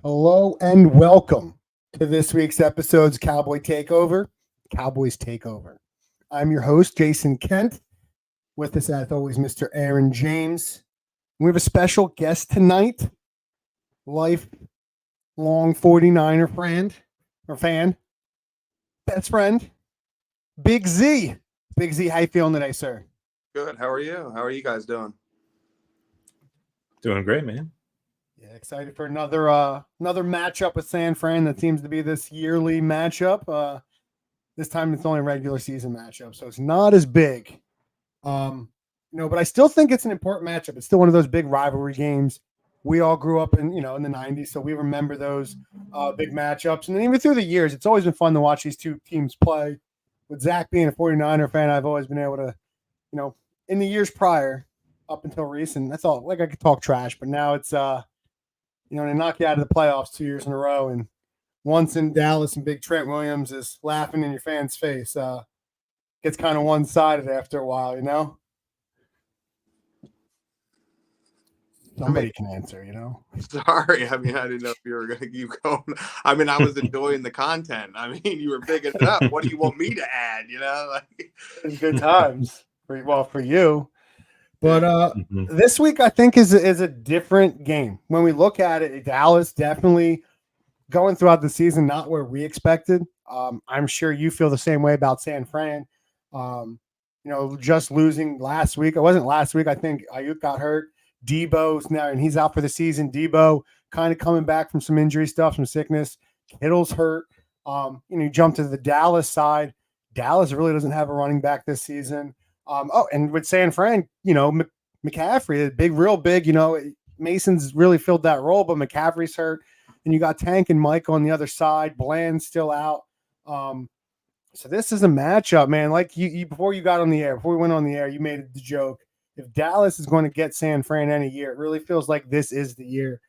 Hello and welcome to this week's episode's Cowboys Takeover. I'm your host, Jason Kent. With us, as always, Mr. Aaron James. We have a special guest tonight, lifelong 49er friend or fan, best friend, Big Z. Big Z, how you feeling today, sir? Good. How are you? How are you guys doing? Doing great, man. Yeah, excited for another matchup with San Fran. That seems to be this yearly matchup. This time it's only a regular season matchup, so it's not as big. But I still think it's an important matchup. It's still one of those big rivalry games. We all grew up in the 90s, so we remember those big matchups. And then even through the years, it's always been fun to watch these two teams play. With Zach being a 49er fan, I've always been able to, in the years prior, up until recent, I thought like I could talk trash, but now it's they knock you out of the playoffs 2 years in a row, and once in Dallas and Big Trent Williams is laughing in your fan's face. Gets kind of one-sided after a while, Somebody can answer, Sorry. I didn't know if you were going to keep going. I was enjoying the content. You were bigging it up. What do you want me to add? It's good times for you. But this week, I think, is a different game. When we look at it, Dallas definitely going throughout the season, not where we expected. I'm sure you feel the same way about San Fran. Just losing last week. It wasn't last week. I think Ayuk got hurt. Debo's now, and he's out for the season. Debo kind of coming back from some injury stuff, some sickness. Kittle's hurt. You jump to the Dallas side. Dallas really doesn't have a running back this season. And with San Fran, McCaffrey, real big, Mason's really filled that role, but McCaffrey's hurt. And you got Tank and Mike on the other side. Bland's still out. So this is a matchup, man. Like you before we went on the air, you made the joke. If Dallas is going to get San Fran any year, it really feels like this is the year.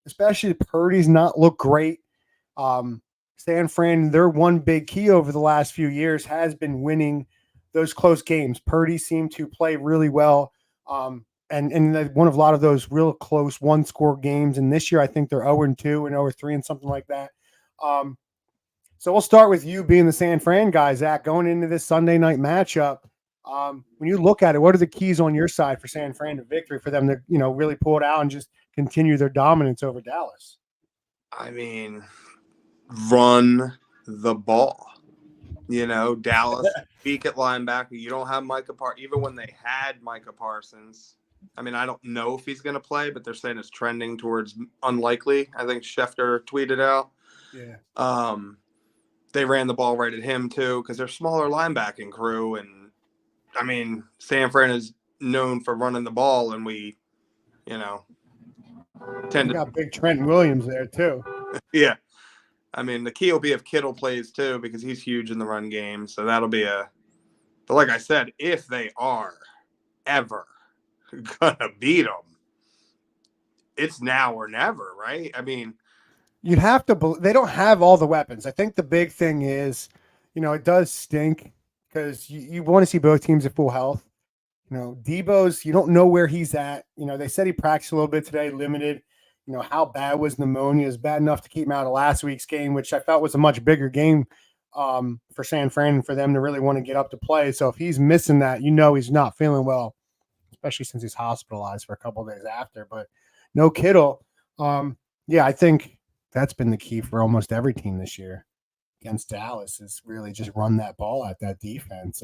Especially Purdy's not look great. San Fran, their one big key over the last few years has been winning those close games. Purdy seemed to play really well. And one of a lot of those real close one-score games. And this year, I think they're 0-2 and 0-3 and something like that. So we'll start with you being the San Fran guy, Zach, going into this Sunday night matchup. When you look at it, what are the keys on your side for San Fran to victory for them to, really pull it out and just continue their dominance over Dallas? Run the ball. Dallas weak at linebacker. You don't have Micah Parsons. Even when they had Micah Parsons, I don't know if he's going to play, but they're saying it's trending towards unlikely. I think Schefter tweeted out. Yeah. They ran the ball right at him too because they're smaller linebacking crew, and San Fran is known for running the ball, and we, tend to got Big Trent Williams there too. Yeah. The key will be if Kittle plays too, because he's huge in the run game. So that'll be but like I said, if they are ever gonna beat them, it's now or never, right? You'd have to. They don't have all the weapons. I think the big thing is, it does stink because you want to see both teams at full health. Debo's, you don't know where he's at. They said he practiced a little bit today, limited. How bad was pneumonia? Is bad enough to keep him out of last week's game, which I felt was a much bigger game for San Fran and for them to really want to get up to play. So if he's missing that, he's not feeling well, especially since he's hospitalized for a couple of days after. But no Kittle. I think that's been the key for almost every team this year against Dallas is really just run that ball at that defense.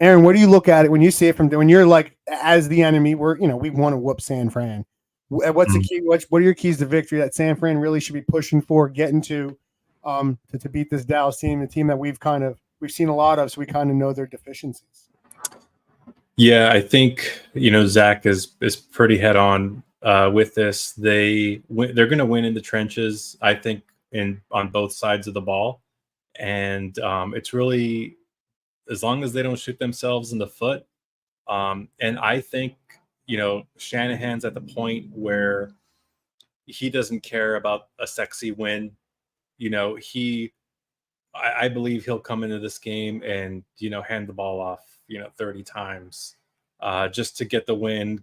Aaron, what do you look at it when you see it when you're like as the enemy? We want to whoop San Fran. What's the key? What are your keys to victory that San Fran really should be pushing for, getting to beat this Dallas team, a team that we've seen a lot of, so we kind of know their deficiencies? Yeah, I think Zach is pretty head on with this. They're going to win in the trenches, I think, on both sides of the ball, and it's really as long as they don't shoot themselves in the foot. And I think Shanahan's at the point where he doesn't care about a sexy win. I believe he'll come into this game and hand the ball off 30 times just to get the win,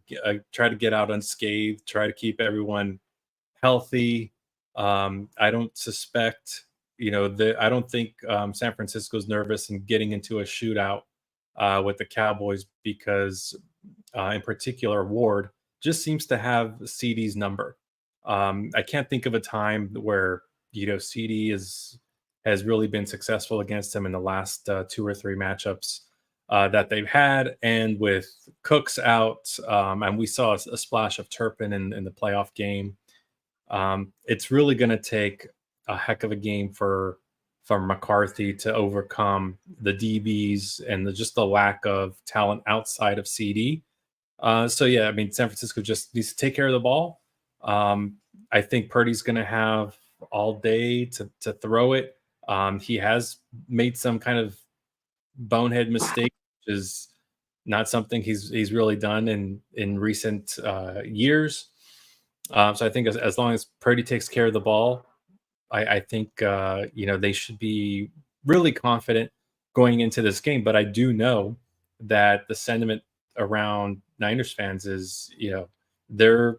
try to get out unscathed, try to keep everyone healthy. I don't suspect, I don't think San Francisco's nervous and getting into a shootout with the Cowboys because, in particular, Ward just seems to have CD's number. I can't think of a time where CD has really been successful against him in the last 2 or 3 matchups that they've had, and with Cooks out, and we saw a splash of Turpin in the playoff game. It's really going to take a heck of a game for McCarthy to overcome the DBs and just the lack of talent outside of CD. So yeah, I mean, San Francisco just needs to take care of the ball. I think Purdy's going to have all day to throw it. He has made some kind of bonehead mistake, which is not something he's really done in recent years. So I think as long as Purdy takes care of the ball, I think they should be really confident going into this game. But I do know that the sentiment around Niners fans is, they're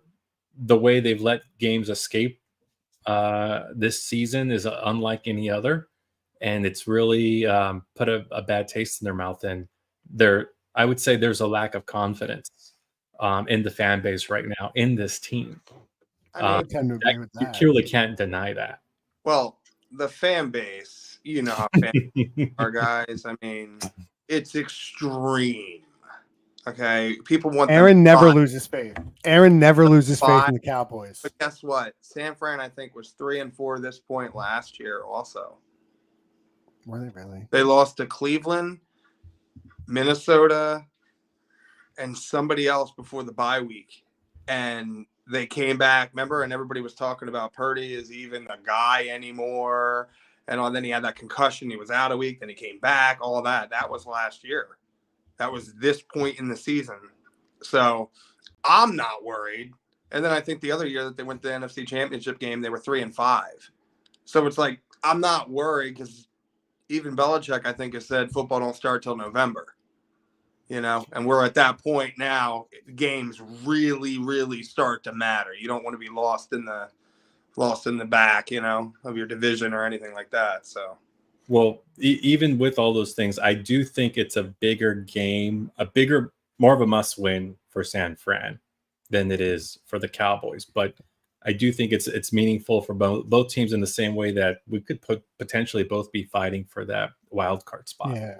the way they've let games escape this season is unlike any other, and it's really put a bad taste in their mouth. And I would say there's a lack of confidence in the fan base right now in this team. I tend to agree with You that. purely can't deny that. Well, the fan base, you know how fans are, guys. I mean, it's extreme. Okay, people want Aaron never loses faith. Aaron never loses faith in the Cowboys. But guess what? San Fran, I think, was 3-4 this point last year. Also, Were they really? They lost to Cleveland, Minnesota, and somebody else before the bye week, and they came back. Remember, and everybody was talking about Purdy is even a guy anymore, and then he had that concussion. He was out a week, then he came back. All of that. That was last year. That was this point in the season. So I'm not worried. And then I think the other year that they went to the NFC Championship game, they were 3-5. So it's like, I'm not worried because even Belichick, I think, has said football don't start till November. And we're at that point now. Games really, really start to matter. You don't want to be lost in the back, of your division or anything like that. So. Well, even with all those things, I do think it's a bigger game, more of a must-win for San Fran than it is for the Cowboys. But I do think it's meaningful for both teams in the same way that we could potentially both be fighting for that wild card spot. Yeah.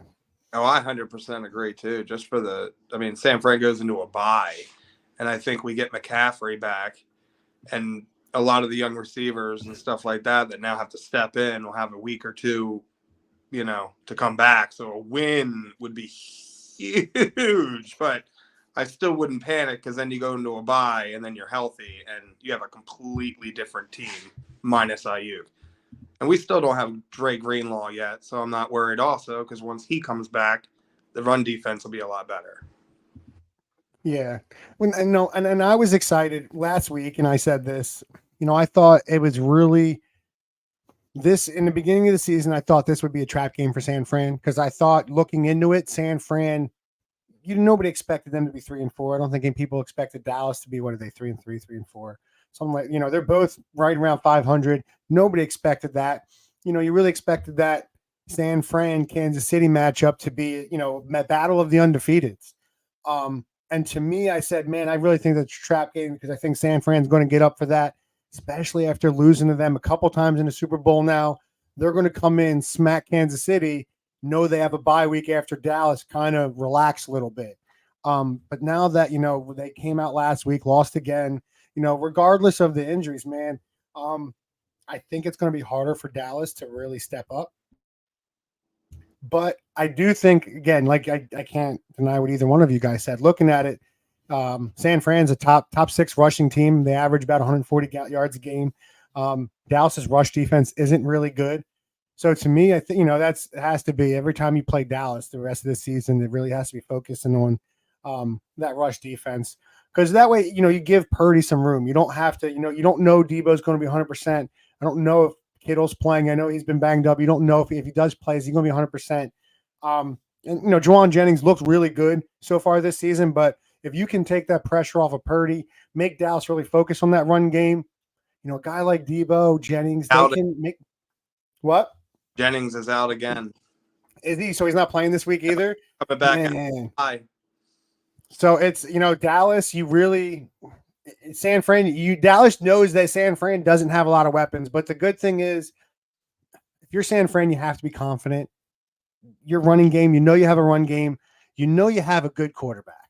Oh, I 100% agree too. Just for San Fran goes into a bye, and I think we get McCaffrey back, and a lot of the young receivers and stuff like that now have to step in. Will have a week or two, to come back. So a win would be huge, but I still wouldn't panic because then you go into a bye and then you're healthy and you have a completely different team minus Ayuk. And we still don't have Dre Greenlaw yet, so I'm not worried also because once he comes back, the run defense will be a lot better. Yeah. And I was excited last week, and I said this, I thought it was really this in the beginning of the season. I thought this would be a trap game for San Fran because I thought looking into it, San Fran, nobody expected them to be 3-4. I don't think any people expected Dallas to be, what are they, 3-3, 3-4, something like, they're both right around 500. Nobody expected that. You really expected that San Fran Kansas City matchup to be, battle of the undefeateds. And to me, I said, man, I really think that's a trap game because I think San Fran's going to get up for that, especially after losing to them a couple times in the Super Bowl now. They're going to come in, smack Kansas City, know they have a bye week after Dallas, kind of relax a little bit. But now that, they came out last week, lost again, regardless of the injuries, man, I think it's going to be harder for Dallas to really step up. But I do think, again, like I can't deny what either one of you guys said. Looking at it, San Fran's a top 6 rushing team. They average about 140 yards a game. Dallas's rush defense isn't really good. So to me, I think, it has to be every time you play Dallas the rest of the season, it really has to be focusing on that rush defense. Because that way, you give Purdy some room. You don't have to, you don't know Debo's going to be 100%. I don't know if Kittle's playing. I know he's been banged up. You don't know if he does play, is he going to be 100%? And, Juwan Jennings looks really good so far this season. But if you can take that pressure off of Purdy, make Dallas really focus on that run game, a guy like Debo, Jennings, they Out. can make what? Jennings is out again. Is he? So he's not playing this week either? Coming back. Man. Hi. So it's, Dallas, Dallas knows that San Fran doesn't have a lot of weapons, but the good thing is if you're San Fran, you have to be confident. Your running game, you have a run game, you have a good quarterback.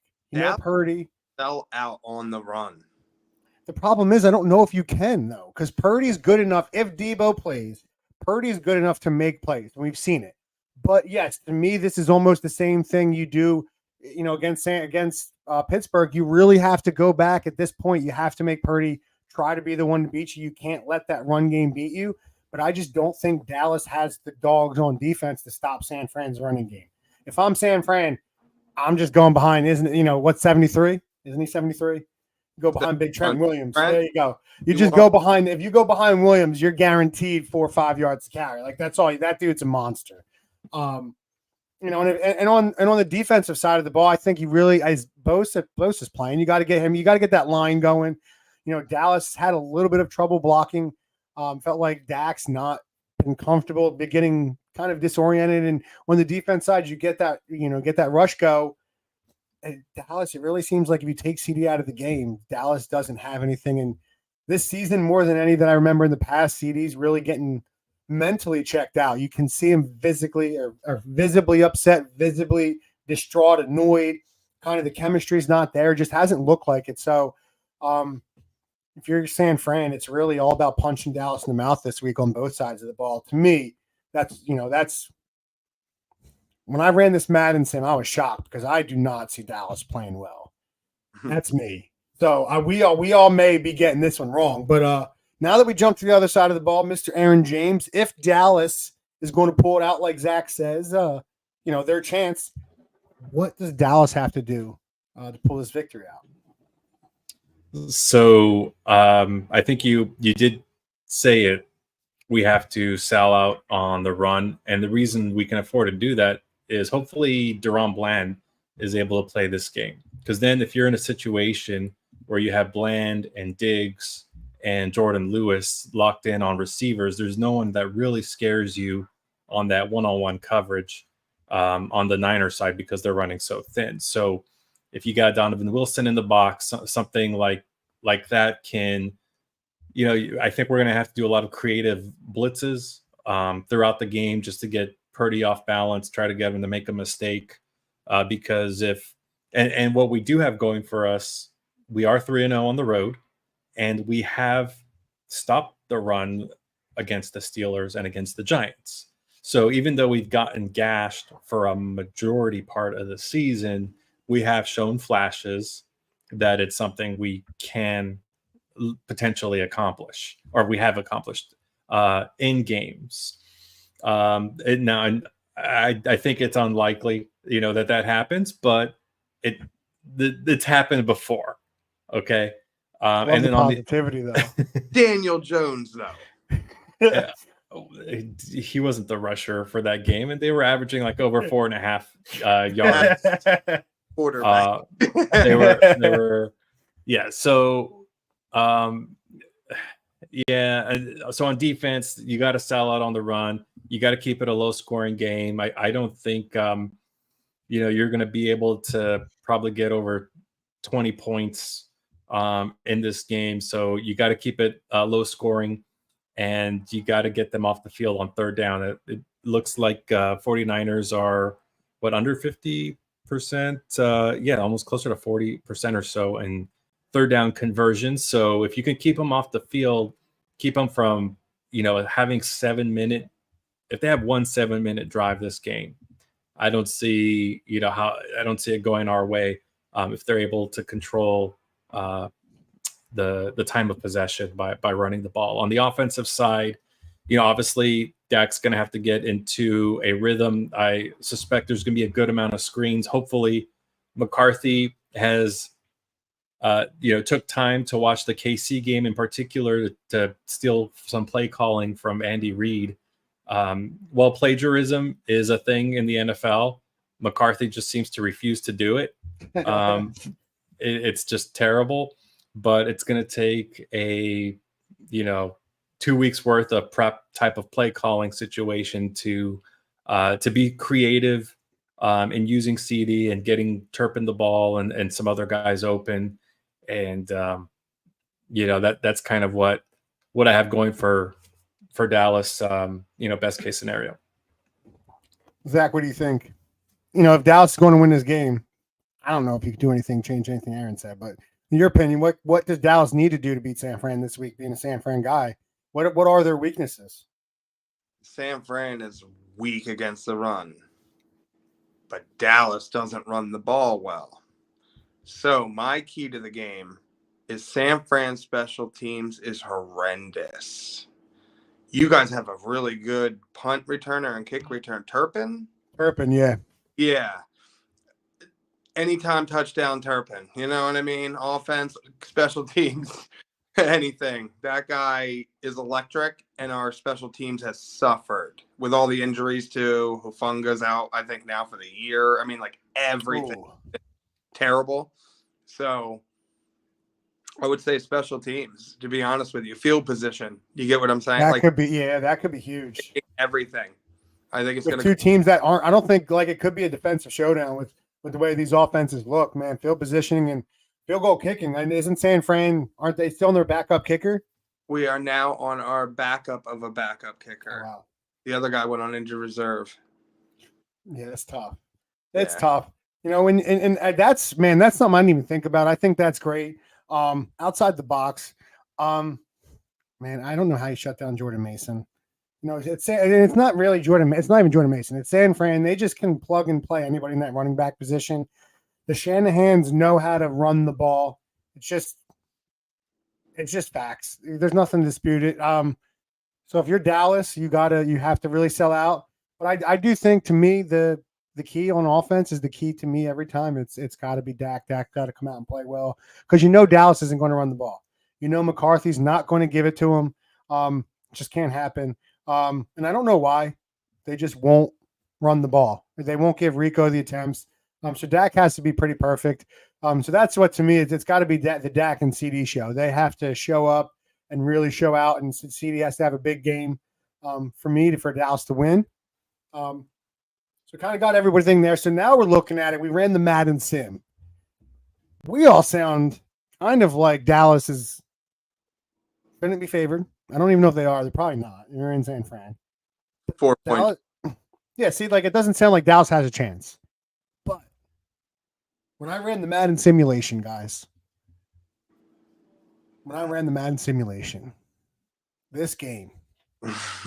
Purdy Fell out on the run. The problem is I don't know if you can, though, because Purdy's good enough. If Debo plays, Purdy's good enough to make plays, and we've seen it. But yes, to me, this is almost the same thing you do, against Pittsburgh. You really have to go back at this point. You have to make Purdy try to be the one to beat you. You can't let that run game beat you. But I just don't think Dallas has the dogs on defense to stop San Fran's running game. If I'm San Fran, I'm just going behind. Isn't it? What's 73? Isn't he 73? Go behind Big Trent Williams. There you go. You just go behind. If you go behind Williams, you're guaranteed 4 or 5 yards to carry. Like that's all. That dude's a monster. And on the defensive side of the ball, I think he really, as Bosa is playing, you got to get him. You got to get that line going. Dallas had a little bit of trouble blocking. Felt like Dak's not been comfortable, getting kind of disoriented. And on the defense side, you get that, get that rush go. And Dallas, it really seems like if you take CD out of the game, Dallas doesn't have anything. And this season, more than any that I remember in the past, CD's really getting mentally checked out. You can see him physically or visibly upset, visibly distraught, annoyed. Kind of the chemistry's not there. Just hasn't looked like it. So if you're San Fran, it's really all about punching Dallas in the mouth this week on both sides of the ball. To me, that's when I ran this Madden sim, I was shocked because I do not see Dallas playing well. That's me. So we all may be getting this one wrong, but now that we jump to the other side of the ball, Mr. Aaron James, if Dallas is going to pull it out like Zach says, their chance, what does Dallas have to do to pull this victory out? So I think you did say it. We have to sell out on the run, and the reason we can afford to do that is hopefully Deron Bland is able to play this game. Because then if you're in a situation where you have Bland and Diggs and Jordan Lewis locked in on receivers, there's no one that really scares you on that one-on-one coverage on the Niners side because they're running so thin. So if you got Donovan Wilson in the box, something like that can, I think we're going to have to do a lot of creative blitzes throughout the game just to get Purdy off balance, try to get him to make a mistake. Because and what we do have going for us, we are 3-0 on the road, and we have stopped the run against the Steelers and against the Giants. So even though we've gotten gashed for a majority part of the season, we have shown flashes that it's something we can potentially accomplish, or we have accomplished in games. Now, I think it's unlikely, that happens, but it's happened before. Okay. And then positivity, though. Daniel Jones, though. Yeah, he wasn't the rusher for that game, and they were averaging like over 4.5 yards. Quarterback. They were, yeah. So, so on defense, you got to sell out on the run. You got to keep it a low-scoring game. I don't think you're going to be able to probably get over 20 points in this game. So you got to keep it low-scoring, and you got to get them off the field on third down. It looks like 49ers are under 50%. Almost closer to 40% or so in third down conversions. So if you can keep them off the field, keep them from having 7-minute. If they have 1 7-minute drive this game, I don't see I don't see it going our way if they're able to control the time of possession by running the ball. On the offensive side, obviously Dak's going to have to get into a rhythm. I suspect there's going to be a good amount of screens. Hopefully McCarthy has took time to watch the KC game in particular to steal some play calling from Andy Reid. While plagiarism is a thing in the NFL, McCarthy just seems to refuse to do it. It's just terrible, but it's going to take a 2 weeks worth of prep type of play calling situation to be creative in using CD and getting Turpin the ball and some other guys open. And, that's kind of what I have going for Dallas, best case scenario. Zach, what do you think? If Dallas is going to win this game, I don't know if you could do anything, change anything Aaron said, but in your opinion, what does Dallas need to do to beat San Fran this week, being a San Fran guy? What are their weaknesses? San Fran is weak against the run, but Dallas doesn't run the ball well. So my key to the game is San Fran special teams is horrendous. You guys have a really good punt returner and kick return. Turpin, yeah. Yeah. Anytime touchdown Turpin. You know what I mean? Offense, special teams, anything. That guy is electric, and our special teams has suffered with all the injuries too. Hufunga's out, I think, now for the year. I mean, like everything. Terrible. So I would say special teams, to be honest with you. Field position. You get what I'm saying? That could be huge. Everything. I think it's going to two teams that aren't. I don't think it could be a defensive showdown with the way these offenses look, man. Field positioning and field goal kicking. And isn't San Fran? Aren't they still on their backup kicker? We are now on our backup of a backup kicker. Oh, wow. The other guy went on injured reserve. Yeah, that's tough. It's tough. And that's something I didn't even think about. I think that's great. Outside the box, man, I don't know how you shut down Jordan Mason. It's not really Jordan. It's not even Jordan Mason. It's San Fran. They just can plug and play anybody in that running back position. The Shanahans know how to run the ball. It's just facts. There's nothing to dispute it. So if you're Dallas, you have to really sell out. But I do think, to me, the key on offense is the key to me every time. It's got to be Dak. Dak got to come out and play well, because Dallas isn't going to run the ball. McCarthy's not going to give it to him. Just can't happen. And I don't know why. They just won't run the ball. They won't give Rico the attempts. So Dak has to be pretty perfect. So that's what, to me, it's got to be the Dak and CD show. They have to show up and really show out, and CD has to have a big game for Dallas to win. So kind of got everything there. So now we're looking at it. We ran the Madden sim. We all sound kind of like Dallas is going to be favored. I don't even know if they are. They're probably not. You're in San Fran. 4 points. Yeah, see, it doesn't sound like Dallas has a chance. But when I ran the Madden simulation, guys, this game,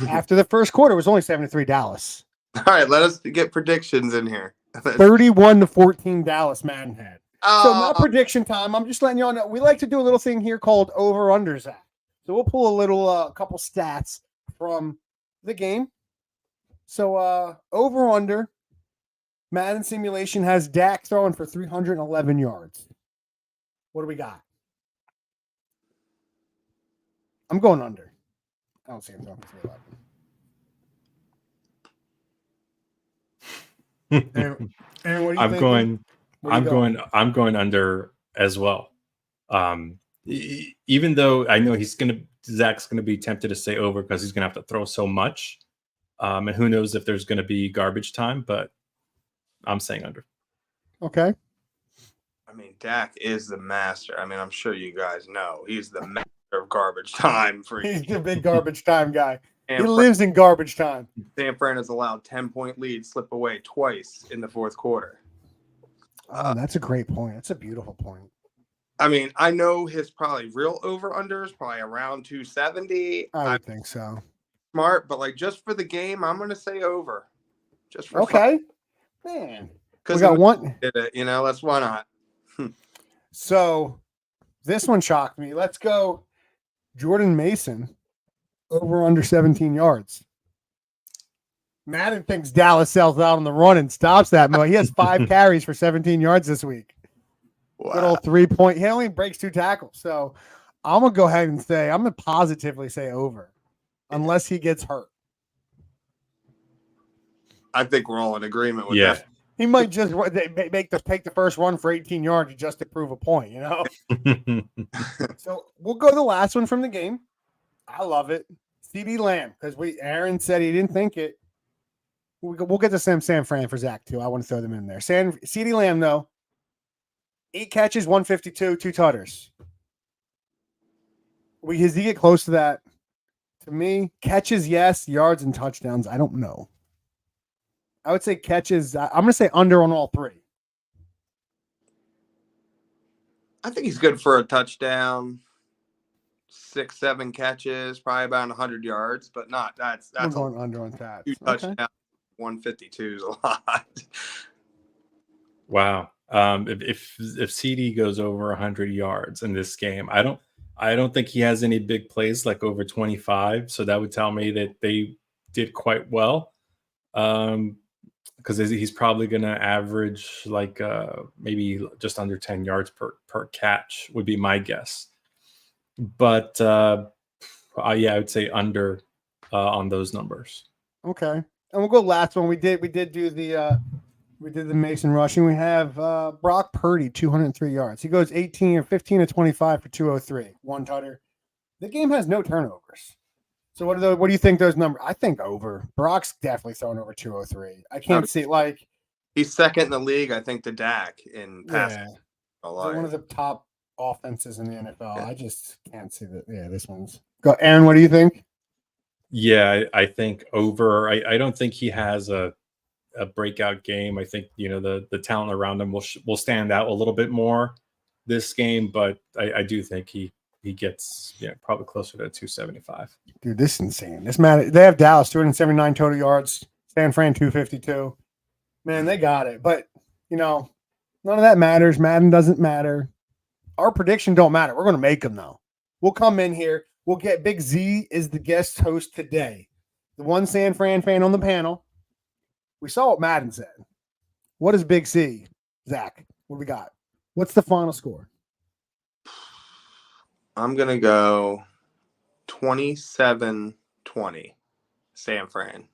after the first quarter, was only 7-3 Dallas. All right, let us get predictions in here. 31-14 Dallas Madden had. So not prediction time. I'm just letting you all know. We like to do a little thing here called over-under, Zach. So we'll pull a little couple stats from the game. So over-under, Madden simulation has Dak throwing for 311 yards. What do we got? I'm going under. I don't see him throwing for 311. And what are you I'm going under as well. Even though I know Zach's gonna be tempted to say over because he's gonna have to throw so much, and who knows if there's gonna be garbage time, but I'm saying under. Okay. I mean, Dak is the master. I mean, I'm sure you guys know he's the master of garbage time. He's the big garbage time guy. He lives in garbage time. San Fran has allowed 10-point lead slip away twice in the fourth quarter. Oh, that's a great point. That's a beautiful point. I mean, I know his probably real over-under is probably around 270. I would think so. Smart, but just for the game, I'm going to say over. Just for fun. Man. Because we got one. Did it, let's why not? So this one shocked me. Let's go Jordan Mason over under 17 yards. Madden thinks Dallas sells out on the run and stops that. He has 5 carries for 17 yards this week. Wow. Good old 3-point. He only breaks 2 tackles. So I'm going to go ahead and say, I'm going to positively say over unless he gets hurt. I think we're all in agreement with that. He might just take the first run for 18 yards just to prove a point, So we'll go to the last one from the game. I love it. CD Lamb, because Aaron said he didn't think it. We'll get to San Fran for Zach too. I want to throw them in there. CD Lamb though, 8 catches, 152, 2 tutters. Does he get close to that? To me, catches, yes. Yards and touchdowns, I don't know. I would say catches. I'm going to say under on all 3. I think he's good for a touchdown, 6, 7 catches, probably about 100 yards, but not that's I'm going under on that. 2 touchdowns, 152 is a lot. Wow. If CD goes over 100 yards in this game, I don't think he has any big plays like over 25. So that would tell me that they did quite well. Because he's probably going to average like maybe just under 10 yards per catch would be my guess. But yeah, I would say under on those numbers. Okay, and we'll go last one. We did do the Mason rushing. We have Brock Purdy, 203 yards. He goes 15 to 25 for 203, 1 tutter. The game has no turnovers. So what do you think those numbers? I think over. Brock's definitely throwing over 203. I can't see like he's second in the league, I think, to Dak in passing. Yeah. One of the top offenses in the NFL. Yeah. I just can't see that. Yeah, this one's go. Aaron, what do you think? Yeah, I think over. I don't think he has a breakout game. I think the talent around him will stand out a little bit more this game, but I do think he gets probably closer to 275. Dude, this is insane. They have Dallas 279 total yards, San Fran 252. Man, they got it. But none of that matters. Madden doesn't matter. Our prediction don't matter. We're going to make them though. We'll come in here. We'll get Big Z is the guest host today. The one San Fran fan on the panel. We saw what Madden said. What is Big C? Zach, what do we got? What's the final score? I'm going to go 27-20 San Fran.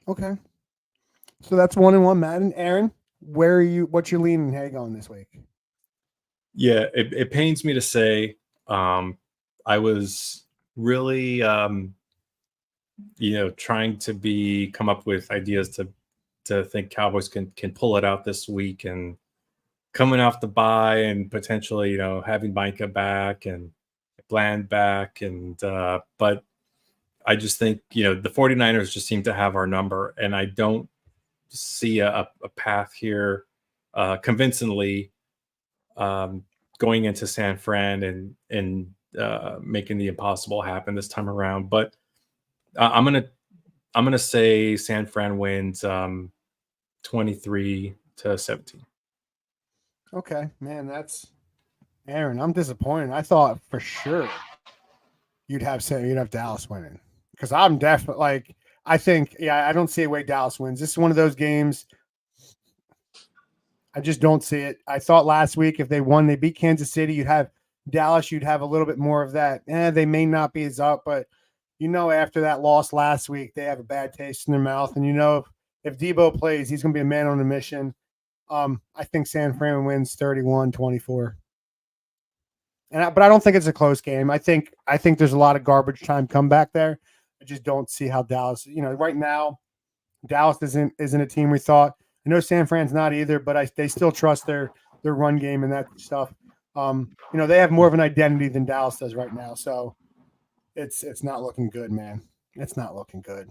Okay. So that's 1-1 Madden. Aaron, what's your leaning head on this week? Yeah, it pains me to say I was really trying to come up with ideas to think Cowboys can pull it out this week, and coming off the bye and potentially having Micah back and Bland back, and but I just think the 49ers just seem to have our number, and I don't see a path here convincingly going into San Fran and making the impossible happen this time around. But I'm gonna say San Fran wins 23-17. Okay, man, that's Aaron. I'm disappointed. I thought for sure you'd have Dallas winning, because I'm definitely I don't see a way Dallas wins. This is one of those games. I just don't see it. I thought last week if they won, they beat Kansas City, you'd have Dallas, you'd have a little bit more of that. They may not be as up, but after that loss last week, they have a bad taste in their mouth. And if Debo plays, he's going to be a man on a mission. I think San Fran wins 31-24. But I don't think it's a close game. I think there's a lot of garbage time comeback there. I just don't see how Dallas, right now, Dallas isn't a team we thought. I know San Fran's not either, but they still trust their run game and that stuff. They have more of an identity than Dallas does right now. So it's not looking good, man. It's not looking good.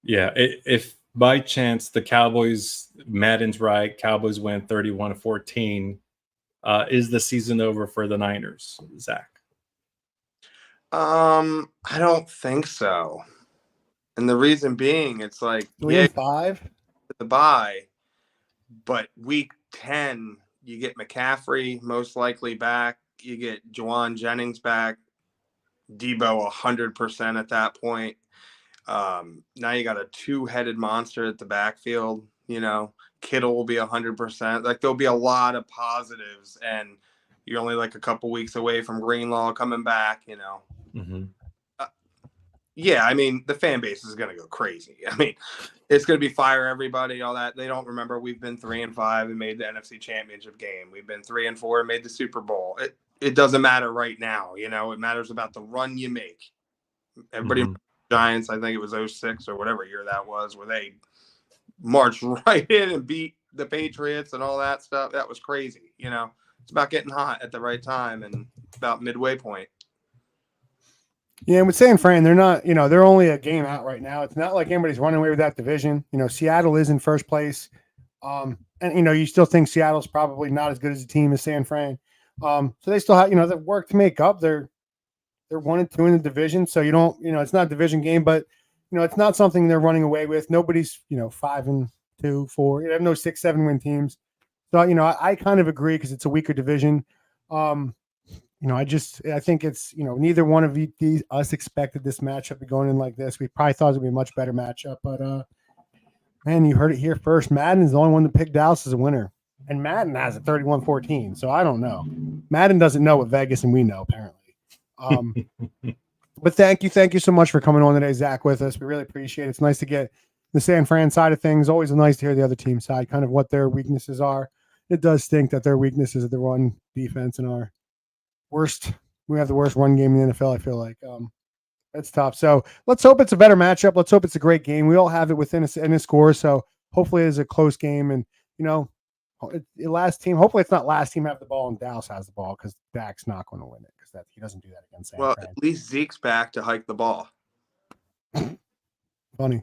Yeah. If by chance the Cowboys, Madden's right, Cowboys win 31-14, is the season over for the Niners, Zach? I don't think so. And the reason being, it's 3-5 the bye, but week 10 you get McCaffrey most likely back, you get Juwan Jennings back, Debo 100% at that point. Now you got a two-headed monster at the backfield. Kittle will be 100%. There'll be a lot of positives, and you're only a couple weeks away from Greenlaw coming back. Mm-hmm. Yeah, I mean, the fan base is going to go crazy. I mean, it's going to be fire everybody, all that. They don't remember we've been 3-5 and made the NFC Championship game. We've been 3-4 and made the Super Bowl. it doesn't matter right now. You know, it matters about the run you make. Everybody, Giants, I think it was 06 or whatever year that was, where they marched right in and beat the Patriots and all that stuff. That was crazy. You know, it's about getting hot at the right time and about midway point. Yeah, and with San Fran, they're not, you know, they're only a game out right now. It's not like anybody's running away with that division. You know, Seattle is in first place. And, you know, you still think Seattle's probably not as good as a team as San Fran. So they still have, you know, the work to make up. They're 1-2 in the division. So you don't, you know, it's not a division game, but, you know, it's not something they're running away with. Nobody's, you know, 5-2, 4. You have no 6-7 win teams. So, you know, I kind of agree because it's a weaker division. You know, I think it's, you know, neither one of us expected this matchup to go in like this. We probably thought it would be a much better matchup, but man, you heard it here first. Madden is the only one to pick Dallas as a winner, and Madden has a 31-14. So I don't know. Madden doesn't know what Vegas and we know apparently. But thank you so much for coming on today, Zach, with us. We really appreciate it. It's nice to get the San Fran side of things. Always nice to hear the other team side, kind of what their weaknesses are. It does stink that their weaknesses are the run defense and our worst. We have the worst run game in the NFL. I feel like that's tough. So let's hope it's a better matchup. Let's hope it's a great game. We all have it within a score. So hopefully it's a close game. And you know, last team. Hopefully it's not last team have the ball and Dallas has the ball because Dak's not going to win it because he doesn't do that against San Fran. At least Zeke's back to hike the ball. Funny.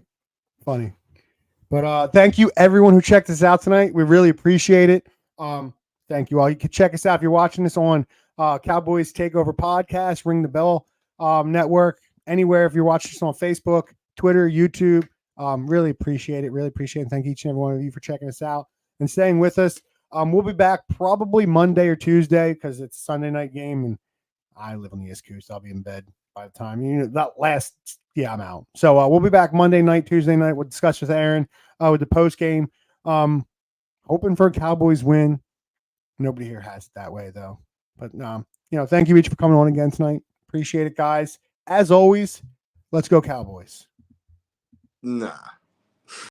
But thank you everyone who checked us out tonight. We really appreciate it. Thank you all. You can check us out if you're watching this on Cowboys Takeover Podcast, Ring the Bell Network, anywhere. If you're watching this on Facebook, Twitter, YouTube, really appreciate it. Really appreciate it. Thank each and every one of you for checking us out and staying with us. We'll be back probably Monday or Tuesday because it's a Sunday night game and I live on the East Coast. I'll be in bed by the time I'm out. So we'll be back Monday night, Tuesday night. We'll discuss with Aaron with the post game. Hoping for a Cowboys win. Nobody here has it that way though. But you know, thank you each for coming on again tonight. Appreciate it, guys. As always, let's go Cowboys. Nah.